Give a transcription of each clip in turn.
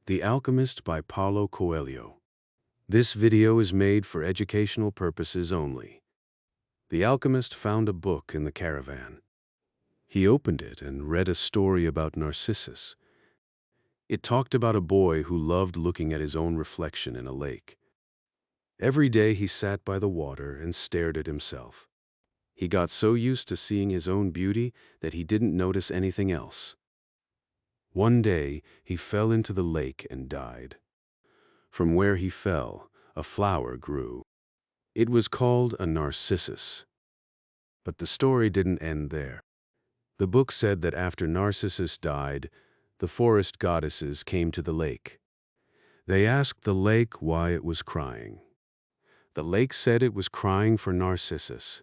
The Alchemist by Paulo Coelho. This video is made for educational purposes only. The alchemist found a book in the caravan. He opened it and read a story about Narcissus. It talked about a boy who loved looking at his own reflection in a lake. Every day he sat by the water and stared at himself. He got so used to seeing his own beauty that he didn't notice anything else. One day, he fell into the lake and died. From where he fell, a flower grew. It was called a narcissus. But the story didn't end there. The book said that after Narcissus died, the forest goddesses came to the lake. They asked the lake why it was crying. The lake said it was crying for Narcissus.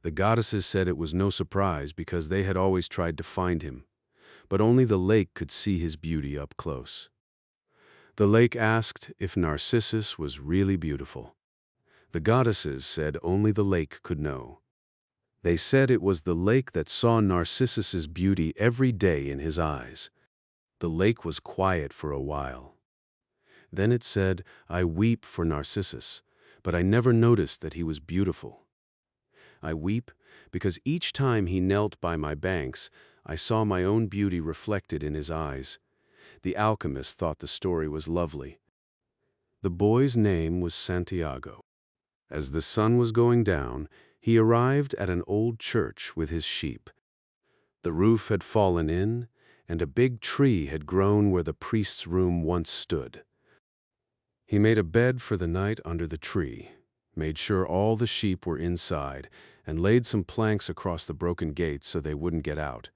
The goddesses said it was no surprise because they had always tried to find him, but only the lake could see his beauty up close. The lake asked if Narcissus was really beautiful. The goddesses said only the lake could know. They said it was the lake that saw Narcissus's beauty every day in his eyes. The lake was quiet for a while. Then it said, "I weep for Narcissus, but I never noticed that he was beautiful. I weep because each time he knelt by my banks, I saw my own beauty reflected in his eyes." The alchemist thought the story was lovely. The boy's name was Santiago. As the sun was going down, he arrived at an old church with his sheep. The roof had fallen in, and a big tree had grown where the priest's room once stood. He made a bed for the night under the tree, made sure all the sheep were inside, and laid some planks across the broken gate so they wouldn't get out.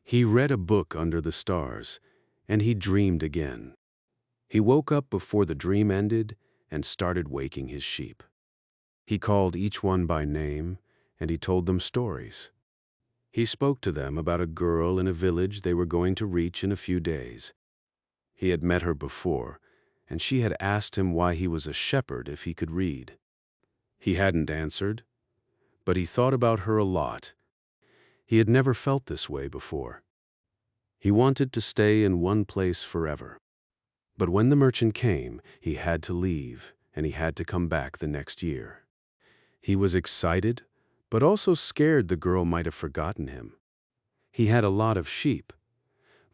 He read a book under the stars, and he dreamed again. He woke up before the dream ended and started waking his sheep. He called each one by name, and he told them stories. He spoke to them about a girl in a village they were going to reach in a few days. He had met her before, and she had asked him why he was a shepherd if he could read. He hadn't answered, but he thought about her a lot. He had never felt this way before. He wanted to stay in one place forever. But when the merchant came, he had to leave, and he had to come back the next year. He was excited, but also scared the girl might have forgotten him. He had a lot of sheep,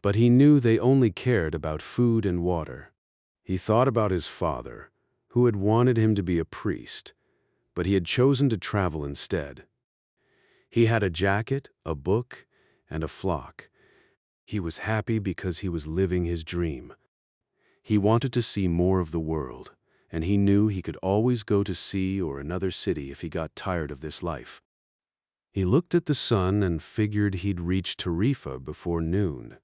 but he knew they only cared about food and water. He thought about his father, who had wanted him to be a priest, but he had chosen to travel instead. He had a jacket, a book, and a flock. He was happy because he was living his dream. He wanted to see more of the world, and he knew he could always go to sea or another city if he got tired of this life. He looked at the sun and figured he'd reach Tarifa before noon.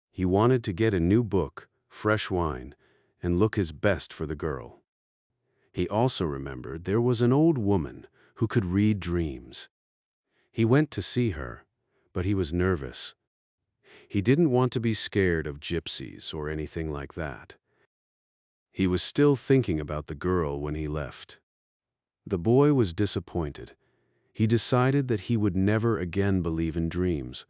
He wanted to get a new book, fresh wine, and look his best for the girl. He also remembered there was an old woman who could read dreams. He went to see her, but he was nervous. He didn't want to be scared of gypsies or anything like that. He was still thinking about the girl when he left. The boy was disappointed. He decided that he would never again believe in dreams.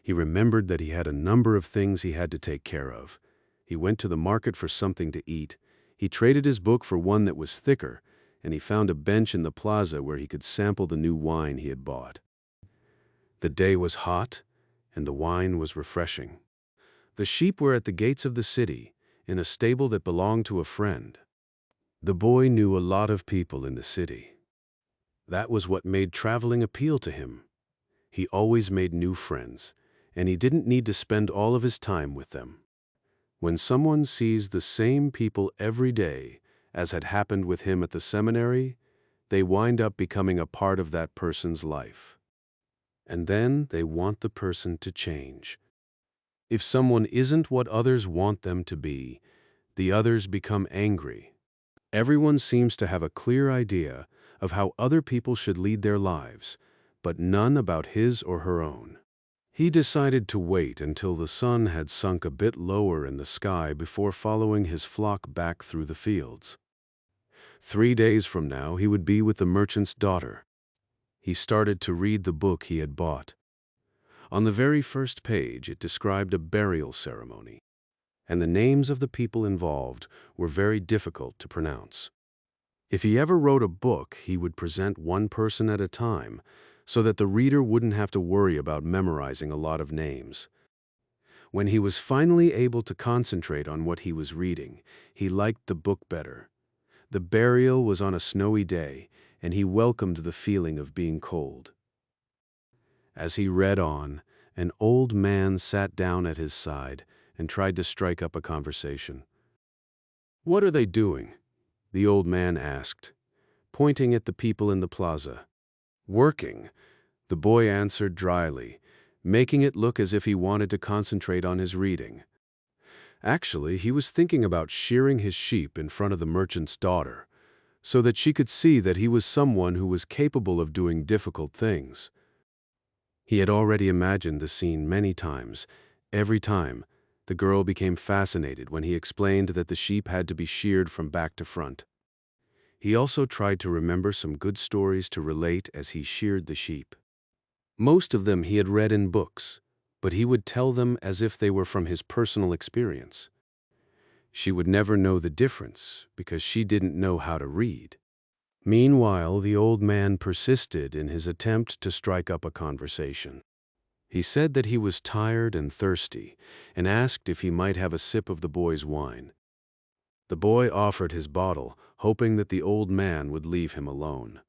He remembered that he had a number of things he had to take care of. He went to the market for something to eat. He traded his book for one that was thicker, and he found a bench in the plaza where he could sample the new wine he had bought. The day was hot, and the wine was refreshing. The sheep were at the gates of the city, in a stable that belonged to a friend. The boy knew a lot of people in the city. That was what made traveling appeal to him. He always made new friends, and he didn't need to spend all of his time with them. When someone sees the same people every day, as had happened with him at the seminary, they wind up becoming a part of that person's life. And then they want the person to change. If someone isn't what others want them to be, the others become angry. Everyone seems to have a clear idea of how other people should lead their lives, but none about his or her own. He decided to wait until the sun had sunk a bit lower in the sky before following his flock back through the fields. 3 days from now, he would be with the merchant's daughter. He started to read the book he had bought. On the very first page, it described a burial ceremony. and the names of the people involved were very difficult to pronounce. If he ever wrote a book, he would present one person at a time, so that the reader wouldn't have to worry about memorizing a lot of names. When he was finally able to concentrate on what he was reading, he liked the book better. The burial was on a snowy day, and he welcomed the feeling of being cold. As he read on, an old man sat down at his side and tried to strike up a conversation. "What are they doing?" the old man asked, pointing at the people in the plaza. "Working," the boy answered dryly, making it look as if he wanted to concentrate on his reading. Actually, he was thinking about shearing his sheep in front of the merchant's daughter, so that she could see that he was someone who was capable of doing difficult things. He had already imagined the scene many times. Every time, the girl became fascinated when he explained that the sheep had to be sheared from back to front. He also tried to remember some good stories to relate as he sheared the sheep. Most of them he had read in books, but he would tell them as if they were from his personal experience. She would never know the difference because she didn't know how to read. Meanwhile, the old man persisted in his attempt to strike up a conversation. He said that he was tired and thirsty and asked if he might have a sip of the boy's wine. The boy offered his bottle, hoping that the old man would leave him alone.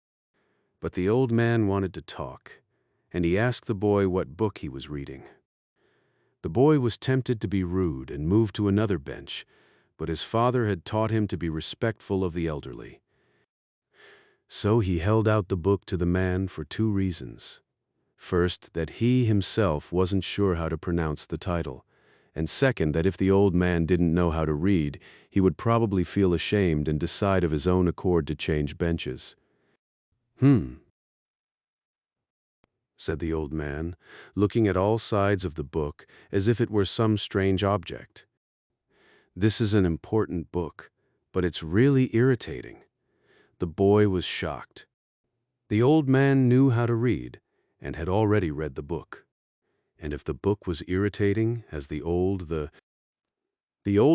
But the old man wanted to talk, and he asked the boy what book he was reading. The boy was tempted to be rude and moved to another bench, but his father had taught him to be respectful of the elderly. So he held out the book to the man for two reasons. First, that he himself wasn't sure how to pronounce the title, and second, that if the old man didn't know how to read, he would probably feel ashamed and decide of his own accord to change benches. Said the old man, looking at all sides of the book as if it were some strange object. "This is an important book, but it's really irritating." The boy was shocked. The old man knew how to read and had already read the book. And if the book was irritating, as the old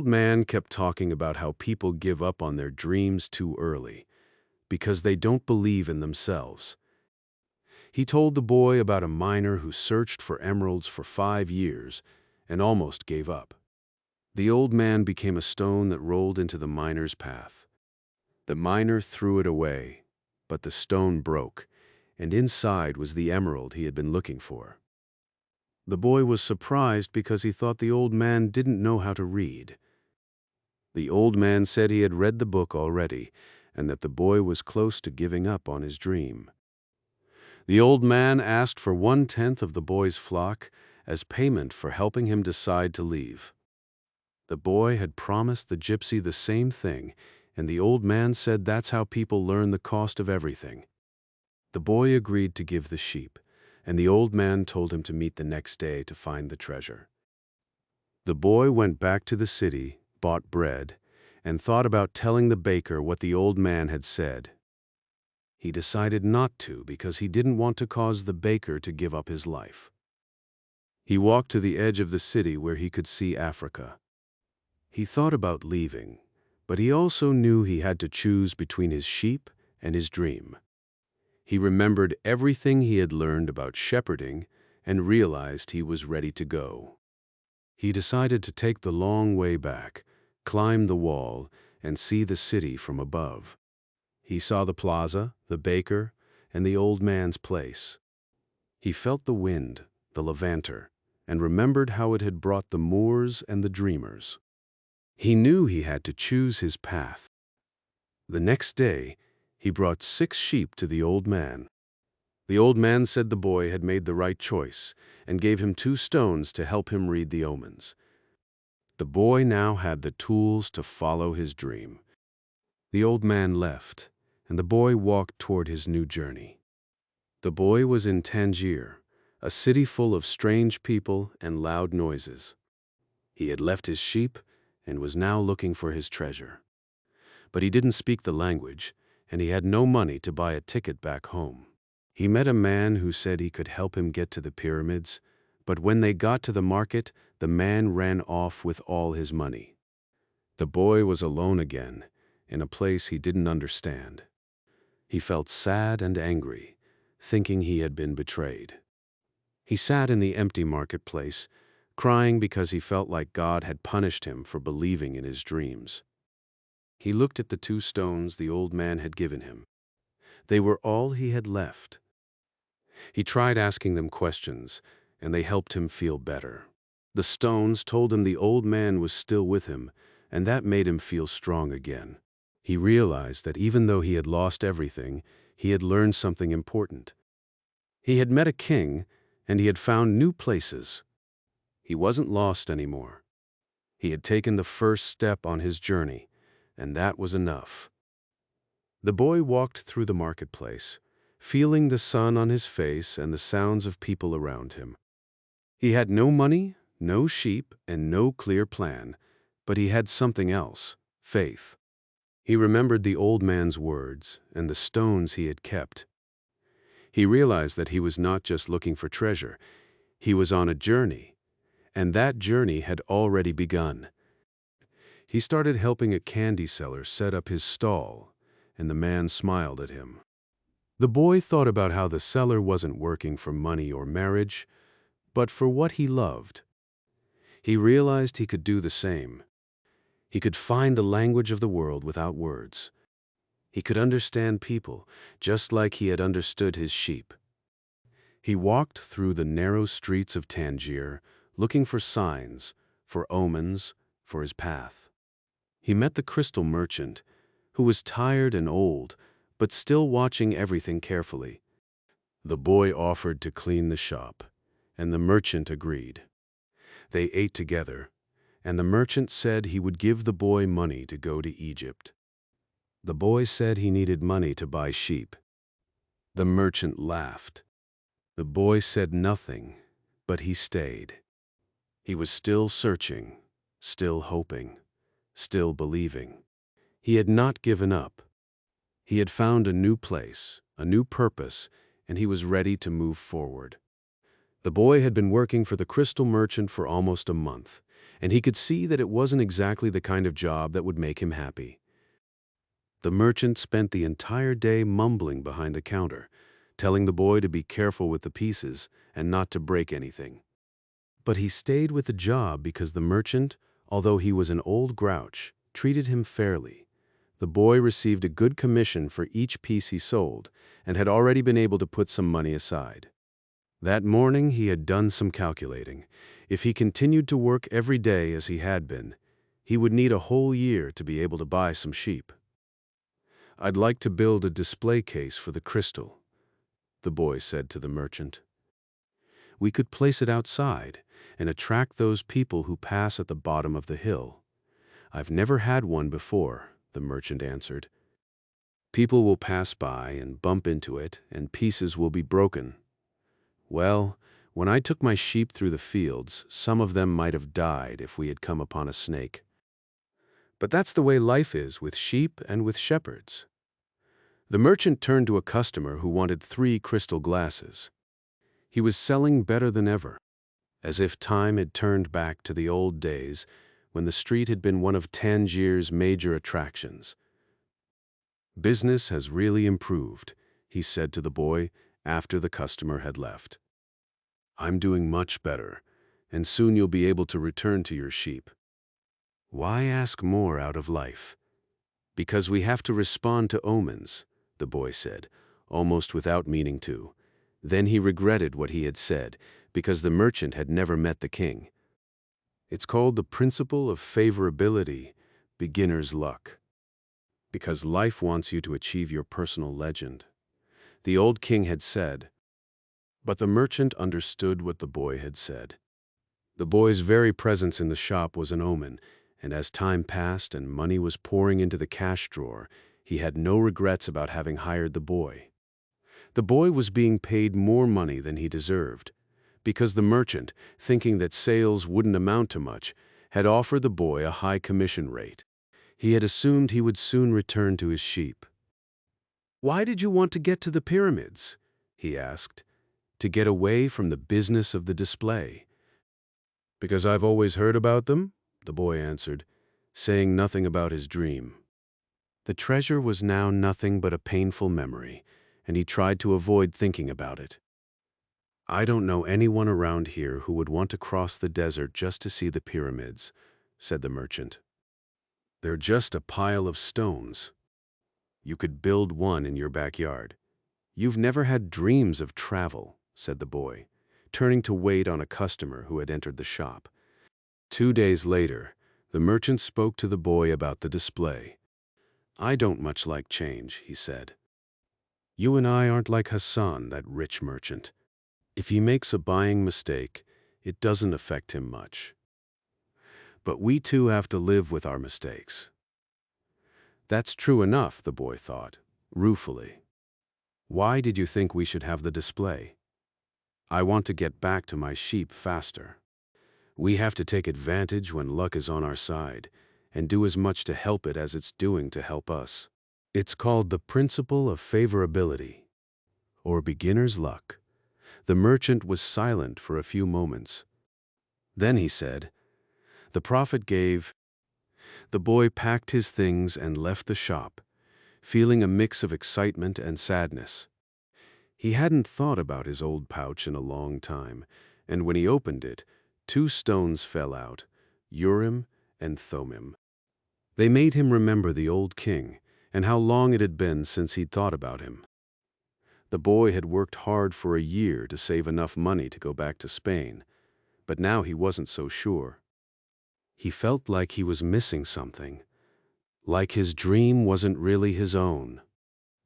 man kept talking about how people give up on their dreams too early because they don't believe in themselves. He told the boy about a miner who searched for emeralds for 5 years and almost gave up. The old man became a stone that rolled into the miner's path. The miner threw it away, but the stone broke, and inside was the emerald he had been looking for. The boy was surprised because he thought the old man didn't know how to read. The old man said he had read the book already, and that the boy was close to giving up on his dream. The old man asked for 1/10 of the boy's flock as payment for helping him decide to leave. The boy had promised the gypsy the same thing, and the old man said that's how people learn the cost of everything. The boy agreed to give the sheep, and the old man told him to meet the next day to find the treasure. The boy went back to the city, bought bread, and thought about telling the baker what the old man had said. He decided not to because he didn't want to cause the baker to give up his life. He walked to the edge of the city where he could see Africa. He thought about leaving, but he also knew he had to choose between his sheep and his dream. He remembered everything he had learned about shepherding and realized he was ready to go. He decided to take the long way back, climb the wall, and see the city from above. He saw the plaza, the baker, and the old man's place. He felt the wind, the levanter, and remembered how it had brought the Moors and the dreamers. He knew he had to choose his path. The next day, he brought 6 sheep to the old man. The old man said the boy had made the right choice and gave him 2 stones to help him read the omens. The boy now had the tools to follow his dream. The old man left, and the boy walked toward his new journey. The boy was in Tangier, a city full of strange people and loud noises. He had left his sheep and was now looking for his treasure. But he didn't speak the language, and he had no money to buy a ticket back home. He met a man who said he could help him get to the pyramids, But when they got to the market, the man ran off with all his money. The boy was alone again, in a place he didn't understand. He felt sad and angry, thinking he had been betrayed. He sat in the empty marketplace, crying because he felt like God had punished him for believing in his dreams. He looked at the 2 stones the old man had given him. They were all he had left. He tried asking them questions, and they helped him feel better. The stones told him the old man was still with him, and that made him feel strong again. He realized that even though he had lost everything, he had learned something important. He had met a king, and he had found new places. He wasn't lost anymore. He had taken the first step on his journey, and that was enough. The boy walked through the marketplace, feeling the sun on his face and the sounds of people around him. He had no money, no sheep, and no clear plan, but he had something else: faith. He remembered the old man's words and the stones he had kept. He realized that he was not just looking for treasure, he was on a journey, and that journey had already begun. He started helping a candy seller set up his stall, and the man smiled at him. The boy thought about how the seller wasn't working for money or marriage, but for what he loved. He realized he could do the same. He could find the language of the world without words. He could understand people, just like he had understood his sheep. He walked through the narrow streets of Tangier, looking for signs, for omens, for his path. He met the crystal merchant, who was tired and old, but still watching everything carefully. The boy offered to clean the shop, and the merchant agreed. They ate together, and the merchant said he would give the boy money to go to Egypt. The boy said he needed money to buy sheep. The merchant laughed. The boy said nothing, but he stayed. He was still searching, still hoping, still believing. He had not given up. He had found a new place, a new purpose, and he was ready to move forward. The boy had been working for the crystal merchant for almost a month, and he could see that it wasn't exactly the kind of job that would make him happy. The merchant spent the entire day mumbling behind the counter, telling the boy to be careful with the pieces and not to break anything. But he stayed with the job because the merchant, although he was an old grouch, treated him fairly. The boy received a good commission for each piece he sold and had already been able to put some money aside. That morning he had done some calculating. If he continued to work every day as he had been, he would need a whole year to be able to buy some sheep. "I'd like to build a display case for the crystal," the boy said to the merchant. "We could place it outside and attract those people who pass at the bottom of the hill." "I've never had one before," the merchant answered. "People will pass by and bump into it, and pieces will be broken. Well, when I took my sheep through the fields, some of them might have died if we had come upon a snake. But that's the way life is with sheep and with shepherds." The merchant turned to a customer who wanted 3 crystal glasses. He was selling better than ever, as if time had turned back to the old days when the street had been one of Tangier's major attractions. "Business has really improved," he said to the boy after the customer had left. "I'm doing much better, and soon you'll be able to return to your sheep." "Why ask more out of life?" "Because we have to respond to omens," the boy said, almost without meaning to. Then he regretted what he had said, because the merchant had never met the king. "It's called the principle of favorability, beginner's luck. Because life wants you to achieve your personal legend," the old king had said. But the merchant understood what the boy had said. The boy's very presence in the shop was an omen, and as time passed and money was pouring into the cash drawer, he had no regrets about having hired the boy. The boy was being paid more money than he deserved, because the merchant, thinking that sales wouldn't amount to much, had offered the boy a high commission rate. He had assumed he would soon return to his sheep. "Why did you want to get to the pyramids?" he asked. to get away from the business of the display. "Because I've always heard about them," the boy answered, saying nothing about his dream. The treasure was now nothing but a painful memory, and he tried to avoid thinking about it. "I don't know anyone around here who would want to cross the desert just to see the pyramids," said the merchant. "They're just a pile of stones. You could build one in your backyard." "You've never had dreams of travel," said the boy, turning to wait on a customer who had entered the shop. 2 days later, the merchant spoke to the boy about the display. "I don't much like change," he said. "You and I aren't like Hassan, that rich merchant. If he makes a buying mistake, it doesn't affect him much. But we too have to live with our mistakes." "That's true enough," the boy thought, ruefully. "Why did you think we should have the display?" "I want to get back to my sheep faster. We have to take advantage when luck is on our side, and do as much to help it as it's doing to help us. It's called the principle of favorability, or beginner's luck." The merchant was silent for a few moments. Then he said, "The prophet gave—" The boy packed his things and left the shop, feeling a mix of excitement and sadness. He hadn't thought about his old pouch in a long time, and when he opened it, 2 stones fell out, Urim and Thummim. They made him remember the old king and how long it had been since he'd thought about him. The boy had worked hard for a year to save enough money to go back to Spain, but now he wasn't so sure. He felt like he was missing something, like his dream wasn't really his own.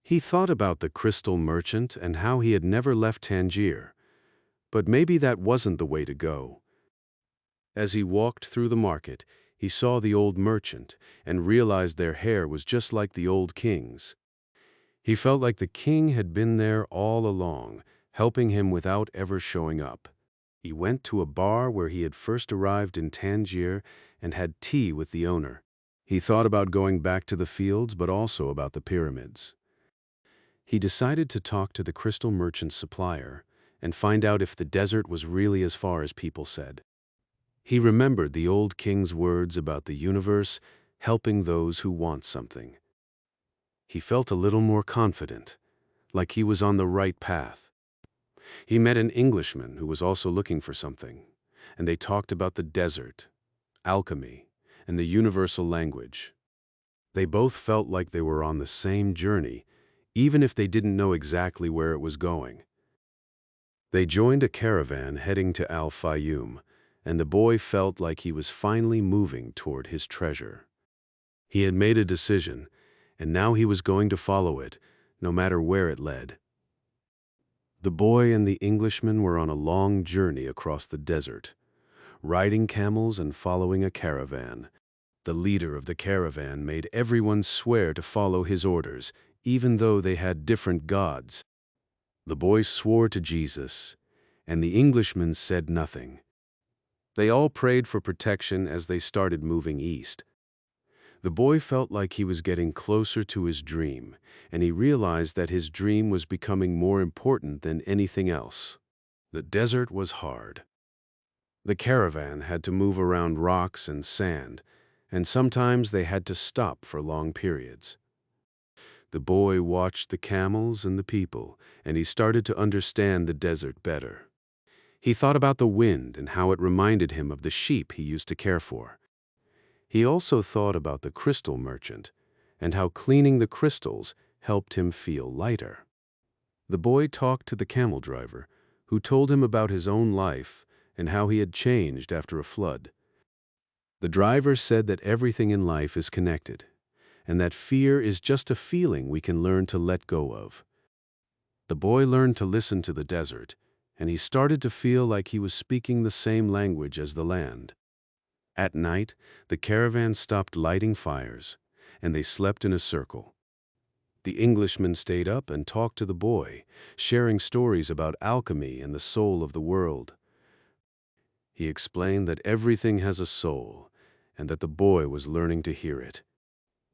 He thought about the crystal merchant and how he had never left Tangier, but maybe that wasn't the way to go. As he walked through the market, he saw the old merchant and realized their hair was just like the old king's. He felt like the king had been there all along, helping him without ever showing up. He went to a bar where he had first arrived in Tangier and had tea with the owner. He thought about going back to the fields, but also about the pyramids. He decided to talk to the crystal merchant's supplier and find out if the desert was really as far as people said. He remembered the old king's words about the universe helping those who want something. He felt a little more confident, like he was on the right path. He met an Englishman who was also looking for something, and they talked about the desert, alchemy, and the universal language. They both felt like they were on the same journey, even if they didn't know exactly where it was going. They joined a caravan heading to Al-Fayoum, and the boy felt like he was finally moving toward his treasure. He had made a decision, and now he was going to follow it, no matter where it led. The boy and the Englishman were on a long journey across the desert, riding camels and following a caravan. The leader of the caravan made everyone swear to follow his orders, even though they had different gods. The boy swore to Jesus, and the Englishman said nothing. They all prayed for protection as they started moving east. The boy felt like he was getting closer to his dream, and he realized that his dream was becoming more important than anything else. The desert was hard. The caravan had to move around rocks and sand, and sometimes they had to stop for long periods. The boy watched the camels and the people, and he started to understand the desert better. He thought about the wind and how it reminded him of the sheep he used to care for. He also thought about the crystal merchant and how cleaning the crystals helped him feel lighter. The boy talked to the camel driver, who told him about his own life and how he had changed after a flood. The driver said that everything in life is connected, and that fear is just a feeling we can learn to let go of. The boy learned to listen to the desert, and he started to feel like he was speaking the same language as the land. At night, the caravan stopped lighting fires, and they slept in a circle. The Englishman stayed up and talked to the boy, sharing stories about alchemy and the soul of the world. He explained that everything has a soul, and that the boy was learning to hear it.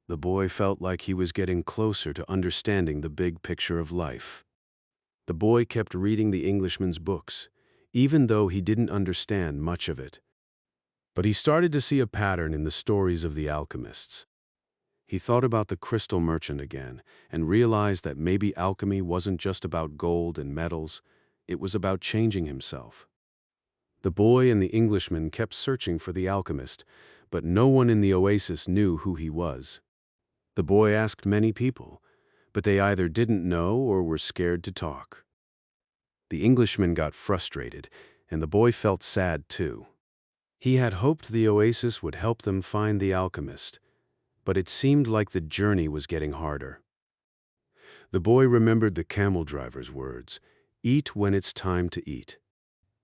The boy felt like he was getting closer to understanding the big picture of life. The boy kept reading the Englishman's books, even though he didn't understand much of it. But he started to see a pattern in the stories of the alchemists. He thought about the crystal merchant again and realized that maybe alchemy wasn't just about gold and metals, it was about changing himself. The boy and the Englishman kept searching for the alchemist, but no one in the oasis knew who he was. The boy asked many people, but they either didn't know or were scared to talk. The Englishman got frustrated, and the boy felt sad too. He had hoped the oasis would help them find the alchemist, but it seemed like the journey was getting harder. The boy remembered the camel driver's words, "Eat when it's time to eat,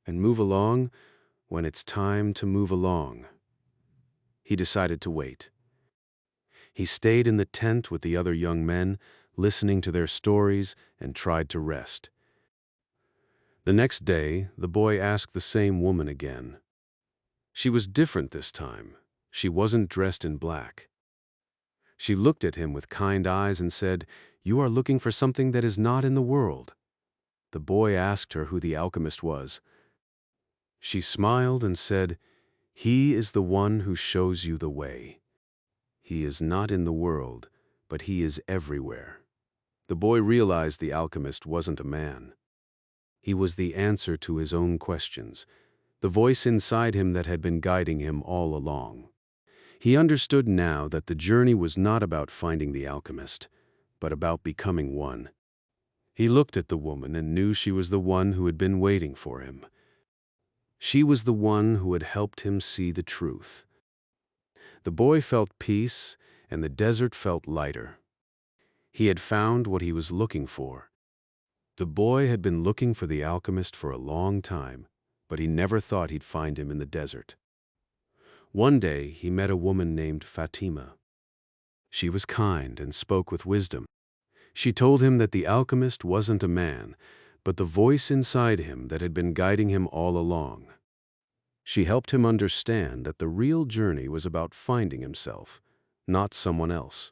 and move along when it's time to move along." He decided to wait. He stayed in the tent with the other young men, listening to their stories, and tried to rest. The next day, the boy asked the same woman again. She was different this time. She wasn't dressed in black. She looked at him with kind eyes and said, "You are looking for something that is not in the world." The boy asked her who the alchemist was. She smiled and said, "He is the one who shows you the way. He is not in the world, but he is everywhere." The boy realized the alchemist wasn't a man. He was the answer to his own questions, the voice inside him that had been guiding him all along. He understood now that the journey was not about finding the alchemist, but about becoming one. He looked at the woman and knew she was the one who had been waiting for him. She was the one who had helped him see the truth. The boy felt peace, and the desert felt lighter. He had found what he was looking for. The boy had been looking for the alchemist for a long time, but he never thought he'd find him in the desert. One day, he met a woman named Fatima. She was kind and spoke with wisdom. She told him that the alchemist wasn't a man, but the voice inside him that had been guiding him all along. She helped him understand that the real journey was about finding himself, not someone else.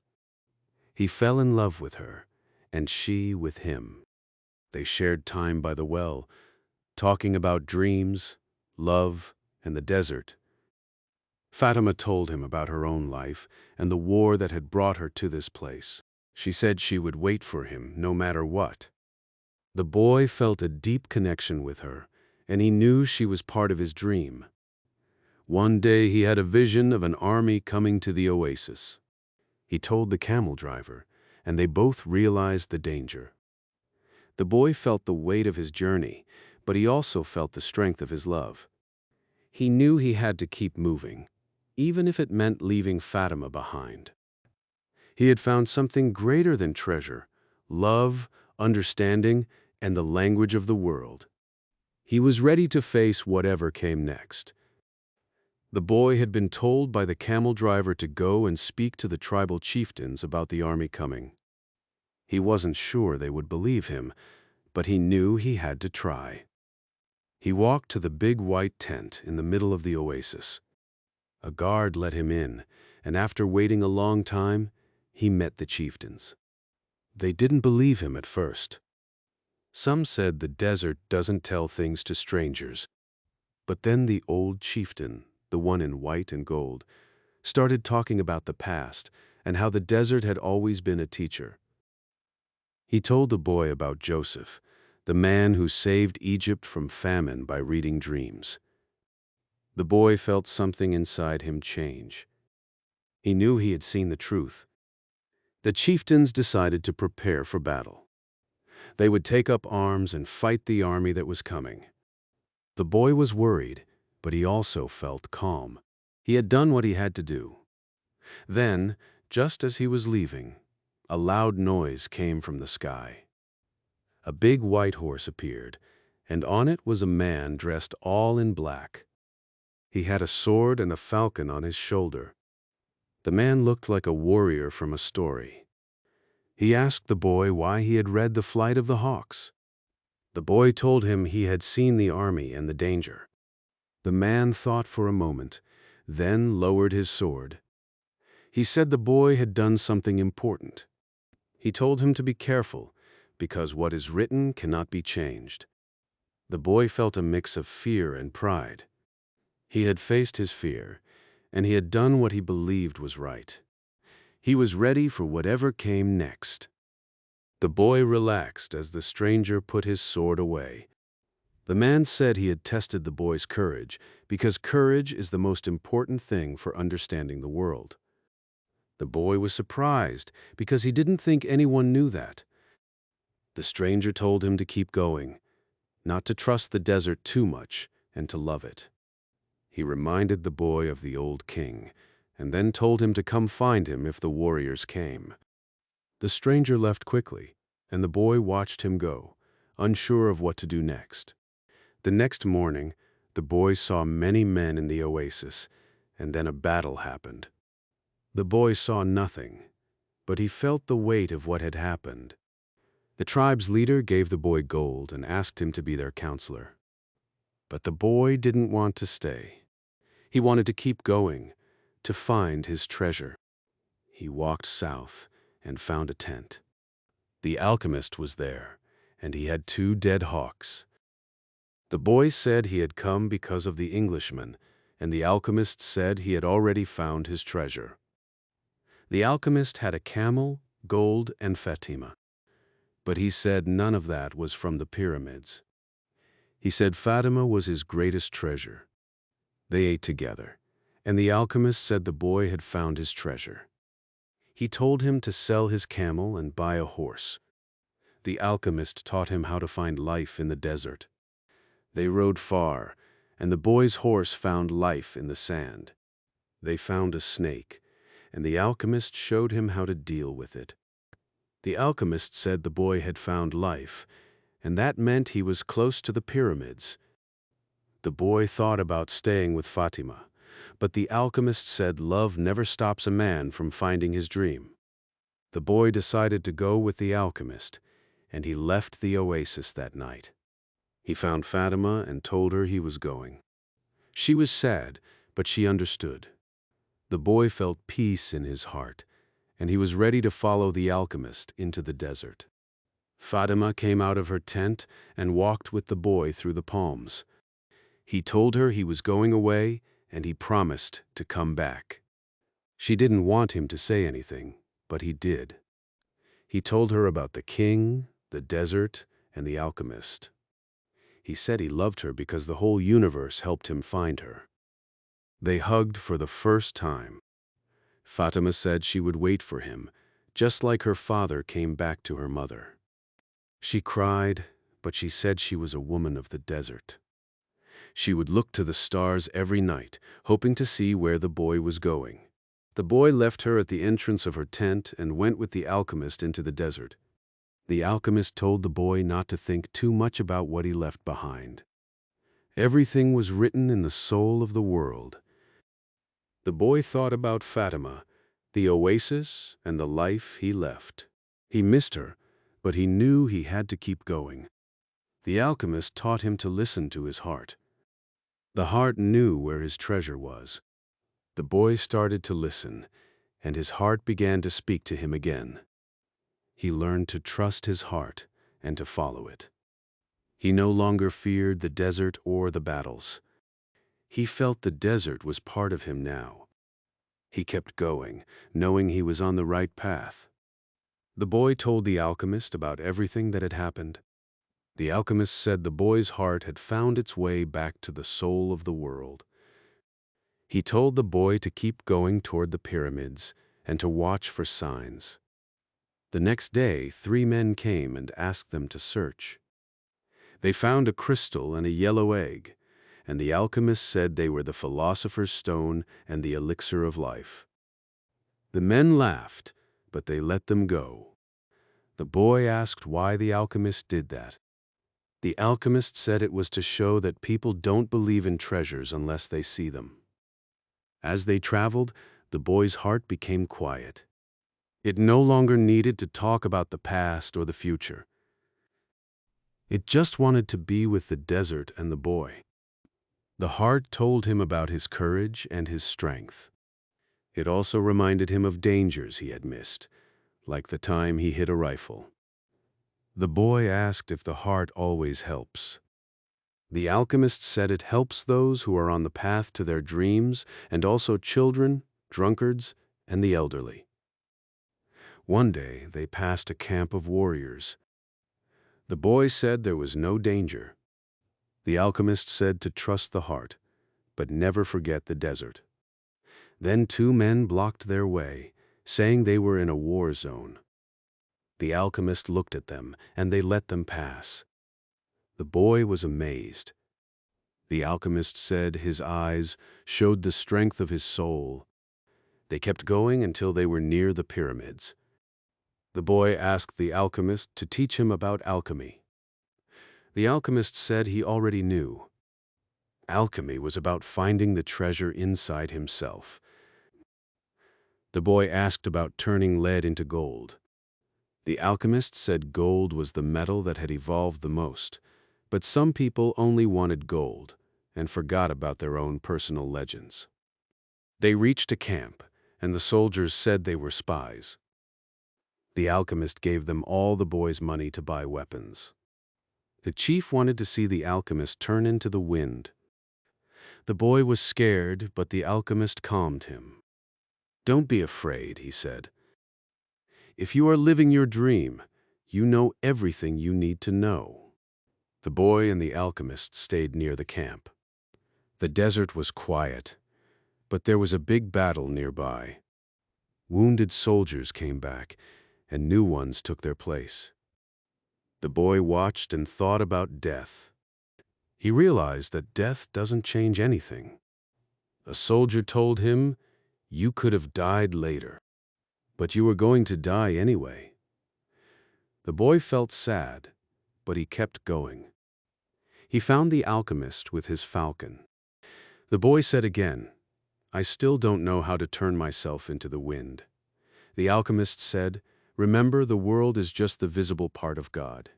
He fell in love with her, and she with him. They shared time by the well, talking about dreams, love, and the desert. Fatima told him about her own life and the war that had brought her to this place. She said she would wait for him no matter what. The boy felt a deep connection with her, and he knew she was part of his dream. One day he had a vision of an army coming to the oasis. He told the camel driver, and they both realized the danger. The boy felt the weight of his journey, but he also felt the strength of his love. He knew he had to keep moving, even if it meant leaving Fatima behind. He had found something greater than treasure, love, understanding, and the language of the world. He was ready to face whatever came next. The boy had been told by the camel driver to go and speak to the tribal chieftains about the army coming. He wasn't sure they would believe him, but he knew he had to try. He walked to the big white tent in the middle of the oasis. A guard let him in, and after waiting a long time, he met the chieftains. They didn't believe him at first. Some said the desert doesn't tell things to strangers. But then the old chieftain, the one in white and gold, started talking about the past and how the desert had always been a teacher. He told the boy about Joseph, the man who saved Egypt from famine by reading dreams. The boy felt something inside him change. He knew he had seen the truth. The chieftains decided to prepare for battle. They would take up arms and fight the army that was coming. The boy was worried, but he also felt calm. He had done what he had to do. Then, just as he was leaving, a loud noise came from the sky. A big white horse appeared, and on it was a man dressed all in black. He had a sword and a falcon on his shoulder. The man looked like a warrior from a story. He asked the boy why he had read The Flight of the Hawks. The boy told him he had seen the army and the danger. The man thought for a moment, then lowered his sword. He said the boy had done something important. He told him to be careful, because what is written cannot be changed. The boy felt a mix of fear and pride. He had faced his fear, and he had done what he believed was right. He was ready for whatever came next. The boy relaxed as the stranger put his sword away. The man said he had tested the boy's courage because courage is the most important thing for understanding the world. The boy was surprised because he didn't think anyone knew that. The stranger told him to keep going, not to trust the desert too much, and to love it. He reminded the boy of the old king, and then told him to come find him if the warriors came. The stranger left quickly, and the boy watched him go, unsure of what to do next. The next morning, the boy saw many men in the oasis, and then a battle happened. The boy saw nothing, but he felt the weight of what had happened. The tribe's leader gave the boy gold and asked him to be their counselor. But the boy didn't want to stay. He wanted to keep going, to find his treasure. He walked south and found a tent. The alchemist was there, and he had 2 dead hawks. The boy said he had come because of the Englishman, and the alchemist said he had already found his treasure. The alchemist had a camel, gold, and Fatima, but he said none of that was from the pyramids. He said Fatima was his greatest treasure. They ate together, and the alchemist said the boy had found his treasure. He told him to sell his camel and buy a horse. The alchemist taught him how to find life in the desert. They rode far, and the boy's horse found life in the sand. They found a snake, and the alchemist showed him how to deal with it. The alchemist said the boy had found life, and that meant he was close to the pyramids. The boy thought about staying with Fatima, but the alchemist said love never stops a man from finding his dream. The boy decided to go with the alchemist, and he left the oasis that night. He found Fatima and told her he was going. She was sad, but she understood. The boy felt peace in his heart, and he was ready to follow the alchemist into the desert. Fatima came out of her tent and walked with the boy through the palms. He told her he was going away, and he promised to come back. She didn't want him to say anything, but he did. He told her about the king, the desert, and the alchemist. He said he loved her because the whole universe helped him find her. They hugged for the first time. Fatima said she would wait for him, just like her father came back to her mother. She cried, but she said she was a woman of the desert. She would look to the stars every night, hoping to see where the boy was going. The boy left her at the entrance of her tent and went with the alchemist into the desert. The alchemist told the boy not to think too much about what he left behind. Everything was written in the soul of the world. The boy thought about Fatima, the oasis, and the life he left. He missed her, but he knew he had to keep going. The alchemist taught him to listen to his heart. The heart knew where his treasure was. The boy started to listen, and his heart began to speak to him again. He learned to trust his heart and to follow it. He no longer feared the desert or the battles. He felt the desert was part of him now. He kept going, knowing he was on the right path. The boy told the alchemist about everything that had happened. The alchemist said the boy's heart had found its way back to the soul of the world. He told the boy to keep going toward the pyramids and to watch for signs. The next day, 3 men came and asked them to search. They found a crystal and a yellow egg, and the alchemist said they were the philosopher's stone and the elixir of life. The men laughed, but they let them go. The boy asked why the alchemist did that. The alchemist said it was to show that people don't believe in treasures unless they see them. As they traveled, the boy's heart became quiet. It no longer needed to talk about the past or the future. It just wanted to be with the desert and the boy. The heart told him about his courage and his strength. It also reminded him of dangers he had missed, like the time he hit a rifle. The boy asked if the heart always helps. The alchemist said it helps those who are on the path to their dreams, and also children, drunkards, and the elderly. One day they passed a camp of warriors. The boy said there was no danger. The alchemist said to trust the heart, but never forget the desert. Then two men blocked their way, saying they were in a war zone. The alchemist looked at them, and they let them pass. The boy was amazed. The alchemist said his eyes showed the strength of his soul. They kept going until they were near the pyramids. The boy asked the alchemist to teach him about alchemy. The alchemist said he already knew. Alchemy was about finding the treasure inside himself. The boy asked about turning lead into gold. The alchemist said gold was the metal that had evolved the most, but some people only wanted gold and forgot about their own personal legends. They reached a camp, and the soldiers said they were spies. The alchemist gave them all the boy's money to buy weapons. The chief wanted to see the alchemist turn into the wind. The boy was scared, but the alchemist calmed him. "Don't be afraid," he said. "If you are living your dream, you know everything you need to know." The boy and the alchemist stayed near the camp. The desert was quiet, but there was a big battle nearby. Wounded soldiers came back, and new ones took their place. The boy watched and thought about death. He realized that death doesn't change anything. A soldier told him, "You could have died later, but you were going to die anyway." The boy felt sad, but he kept going. He found the alchemist with his falcon. The boy said again, "I still don't know how to turn myself into the wind." The alchemist said, "Remember, the world is just the visible part of God.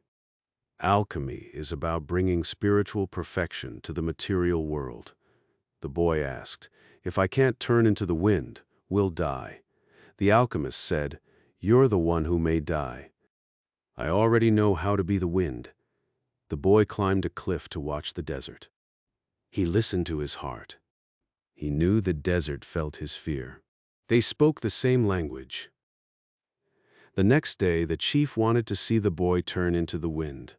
Alchemy is about bringing spiritual perfection to the material world." The boy asked, "If I can't turn into the wind, we'll die." The alchemist said, "You're the one who may die. I already know how to be the wind." The boy climbed a cliff to watch the desert. He listened to his heart. He knew the desert felt his fear. They spoke the same language. The next day, the chief wanted to see the boy turn into the wind.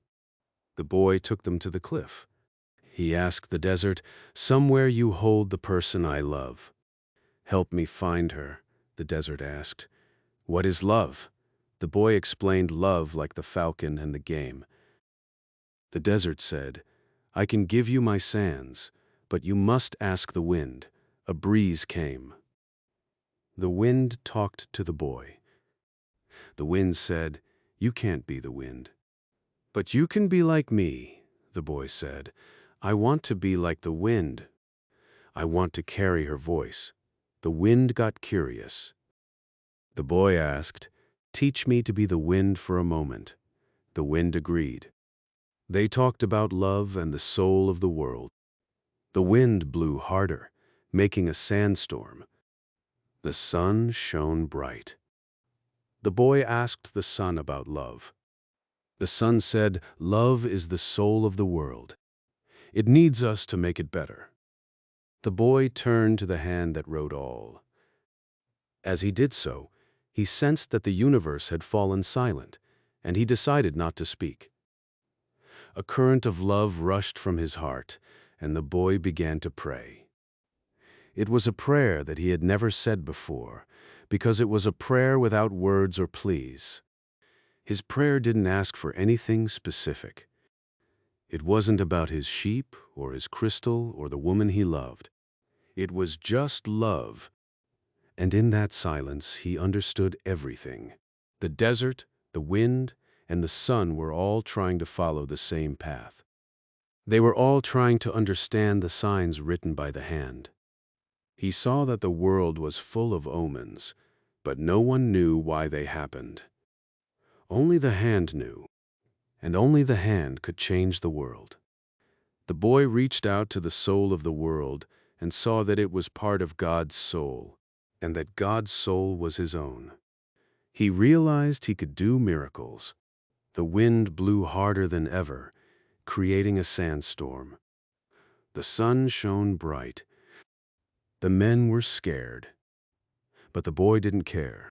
The boy took them to the cliff. He asked the desert, "Somewhere you hold the person I love." "Help me find her," the desert asked. "What is love?" The boy explained love like the falcon and the game. The desert said, "I can give you my sands, but you must ask the wind." A breeze came. The wind talked to the boy. The wind said, "You can't be the wind." "But you can be like me," the boy said. "I want to be like the wind. I want to carry her voice." The wind got curious. The boy asked, "Teach me to be the wind for a moment." The wind agreed. They talked about love and the soul of the world. The wind blew harder, making a sandstorm. The sun shone bright. The boy asked the sun about love. The sun said, "Love is the soul of the world. It needs us to make it better." The boy turned to the hand that wrote all. As he did so, he sensed that the universe had fallen silent, and he decided not to speak. A current of love rushed from his heart, and the boy began to pray. It was a prayer that he had never said before, because it was a prayer without words or pleas. His prayer didn't ask for anything specific. It wasn't about his sheep or his crystal or the woman he loved. It was just love. And in that silence, he understood everything. The desert, the wind, and the sun were all trying to follow the same path. They were all trying to understand the signs written by the hand. He saw that the world was full of omens, but no one knew why they happened. Only the hand knew, and only the hand could change the world. The boy reached out to the soul of the world and saw that it was part of God's soul, and that God's soul was his own. He realized he could do miracles. The wind blew harder than ever, creating a sandstorm. The sun shone bright. The men were scared, but the boy didn't care.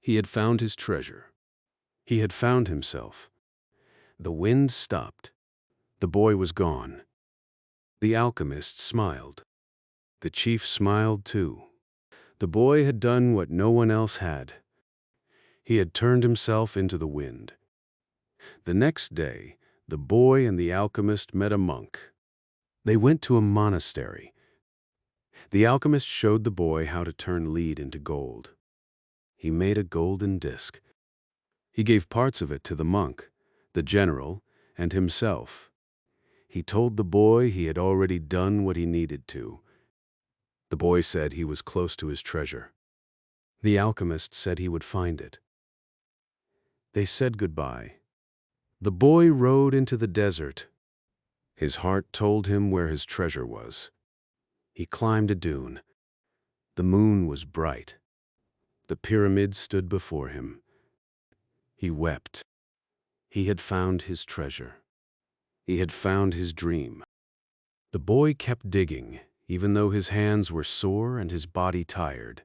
He had found his treasure. He had found himself. The wind stopped. The boy was gone. The alchemist smiled. The chief smiled too. The boy had done what no one else had. He had turned himself into the wind. The next day, the boy and the alchemist met a monk. They went to a monastery. The alchemist showed the boy how to turn lead into gold. He made a golden disc. He gave parts of it to the monk, the general, and himself. He told the boy he had already done what he needed to. The boy said he was close to his treasure. The alchemist said he would find it. They said goodbye. The boy rode into the desert. His heart told him where his treasure was. He climbed a dune. The moon was bright. The pyramids stood before him. He wept. He had found his treasure. He had found his dream. The boy kept digging, even though his hands were sore and his body tired.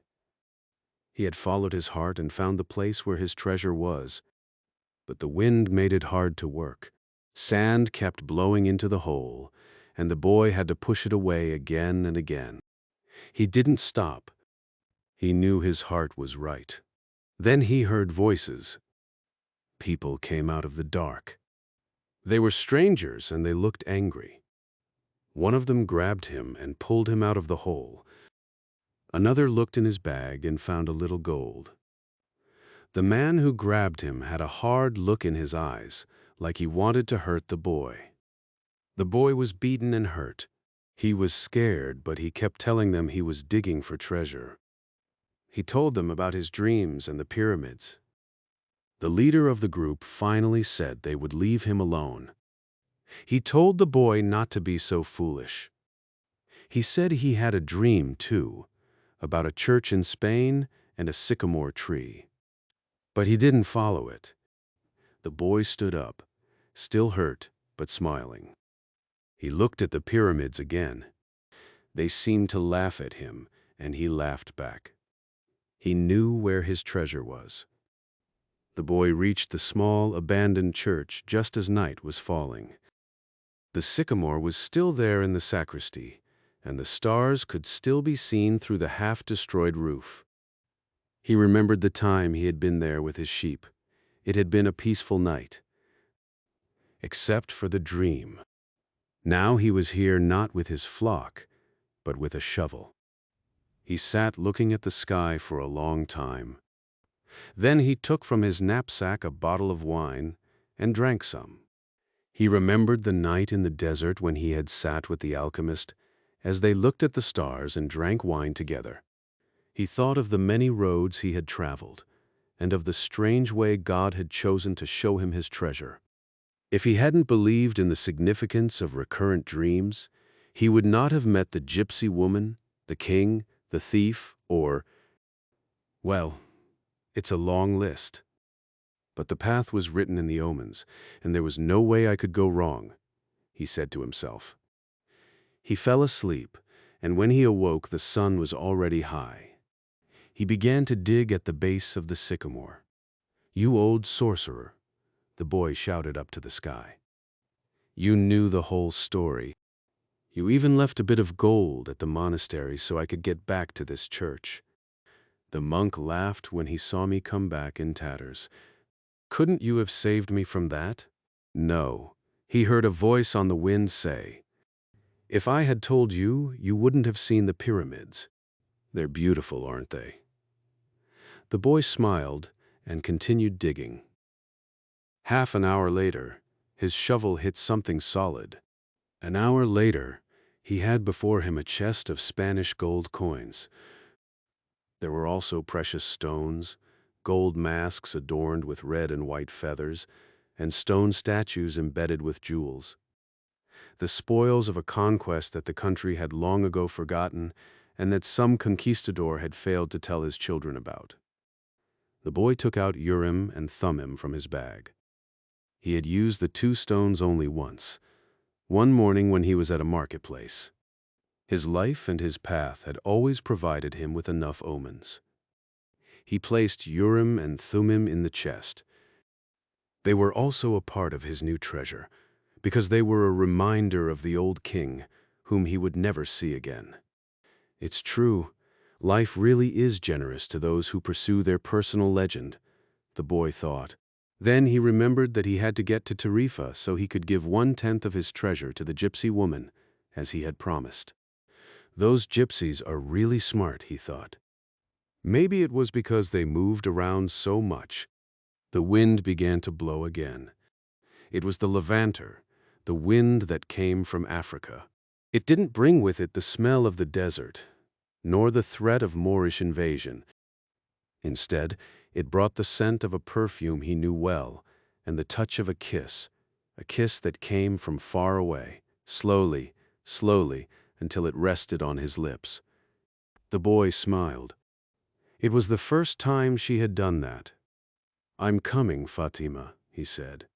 He had followed his heart and found the place where his treasure was. But the wind made it hard to work. Sand kept blowing into the hole, and the boy had to push it away again and again. He didn't stop. He knew his heart was right. Then he heard voices. People came out of the dark. They were strangers and they looked angry. One of them grabbed him and pulled him out of the hole. Another looked in his bag and found a little gold. The man who grabbed him had a hard look in his eyes, like he wanted to hurt the boy. The boy was beaten and hurt. He was scared, but he kept telling them he was digging for treasure. He told them about his dreams and the pyramids. The leader of the group finally said they would leave him alone. He told the boy not to be so foolish. He said he had a dream, too, about a church in Spain and a sycamore tree. But he didn't follow it. The boy stood up, still hurt, but smiling. He looked at the pyramids again. They seemed to laugh at him, and he laughed back. He knew where his treasure was. The boy reached the small, abandoned church just as night was falling. The sycamore was still there in the sacristy, and the stars could still be seen through the half-destroyed roof. He remembered the time he had been there with his sheep. It had been a peaceful night, except for the dream. Now he was here not with his flock, but with a shovel. He sat looking at the sky for a long time. Then he took from his knapsack a bottle of wine and drank some. He remembered the night in the desert when he had sat with the alchemist as they looked at the stars and drank wine together. He thought of the many roads he had traveled and of the strange way God had chosen to show him his treasure. If he hadn't believed in the significance of recurrent dreams, he would not have met the gypsy woman, the king, the thief, or, well, it's a long list. But the path was written in the omens, and there was no way I could go wrong, he said to himself. He fell asleep, and when he awoke the sun was already high. He began to dig at the base of the sycamore. "You old sorcerer," the boy shouted up to the sky. "You knew the whole story. You even left a bit of gold at the monastery so I could get back to this church. The monk laughed when he saw me come back in tatters. Couldn't you have saved me from that?" No, he heard a voice on the wind say, "If I had told you, you wouldn't have seen the pyramids. They're beautiful, aren't they?" The boy smiled and continued digging. Half an hour later, his shovel hit something solid. An hour later, he had before him a chest of Spanish gold coins. There were also precious stones, gold masks adorned with red and white feathers, and stone statues embedded with jewels. The spoils of a conquest that the country had long ago forgotten and that some conquistador had failed to tell his children about. The boy took out Urim and Thummim from his bag. He had used the 2 stones only once, one morning when he was at a marketplace. His life and his path had always provided him with enough omens. He placed Urim and Thummim in the chest. They were also a part of his new treasure, because they were a reminder of the old king, whom he would never see again. It's true, life really is generous to those who pursue their personal legend, the boy thought. Then he remembered that he had to get to Tarifa so he could give 1/10 of his treasure to the gypsy woman, as he had promised. Those gypsies are really smart, he thought. Maybe it was because they moved around so much. The wind began to blow again. It was the levanter, the wind that came from Africa. It didn't bring with it the smell of the desert, nor the threat of Moorish invasion. Instead, it brought the scent of a perfume he knew well, and the touch of a kiss that came from far away, slowly, slowly, until it rested on his lips. The boy smiled. It was the first time she had done that. "I'm coming, Fatima," he said.